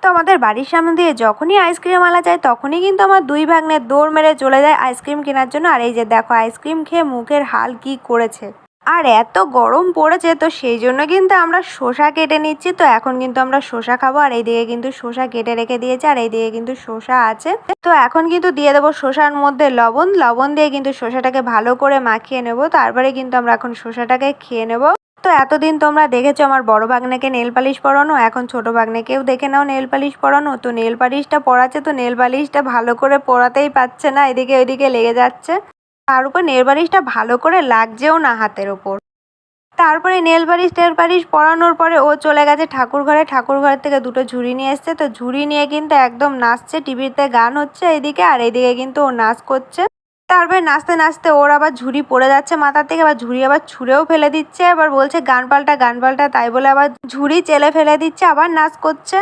তো আমাদের বাড়ির সামনে দিয়ে যখনই আইসক্রিম আলা যায় তখনই কিন্তু আমার দুই ভাগ্নে দৌড় মেরে চলে যায় আইসক্রিম কেনার জন্য। আর এই যে দেখো আইসক্রিম খেয়ে মুখের হাল কি করেছে। আর এত গরম পড়েছে তো সেই জন্য কিন্তু আমরা শসা কেটে নিচ্ছি। তো এখন কিন্তু আমরা শসা খাবো। আর এইদিকে কিন্তু শসা কেটে রেখে দিয়েছে, আর এইদিকে কিন্তু শসা আছে। তো এখন কিন্তু দিয়ে দেবো শসার মধ্যে লবণ। লবণ দিয়ে কিন্তু শসাটাকে ভালো করে মাখিয়ে নেব। তারপরে কিন্তু আমরা এখন শসাটাকে খেয়ে নেব। তো এতদিন তোমরা দেখেছো আমার বড় ভাগ্নেকে নেল পালিশ পরানো, এখন ছোট ভাগ্নেকেও দেখে নাও নেল পালিশ পরানো। তো নেল পালিশটা পরাচ্ছে, তো নেল পালিশটা ভালো করে পরাতেই পারছে না, এদিকে ওইদিকে লেগে যাচ্ছে। তার উপর নেল পালিশটা ভালো করে লাগছেও না হাতের ওপর। তারপরে নেল পালিশ পরানোর পরে ও চলে গেছে ঠাকুর ঘরে। ঠাকুর ঘর থেকে দুটো ঝুড়ি নিয়ে এসছে। তো ঝুড়ি নিয়ে কিন্তু একদম নাচছে, টিভিতে গান হচ্ছে এইদিকে, আর এইদিকে কিন্তু ও নাচ করছে। তারপরে নাচতে নাচতে ওর আবার ঝুড়ি পড়ে যাচ্ছে মাথার থেকে, আবার ঝুড়ি আবার ছুঁড়েও ফেলে দিচ্ছে, আবার বলছে গান পাল্টা গান পাল্টা, তাই বলে আবার ঝুড়ি চেলে ফেলে দিচ্ছে, আবার নাচ করছে।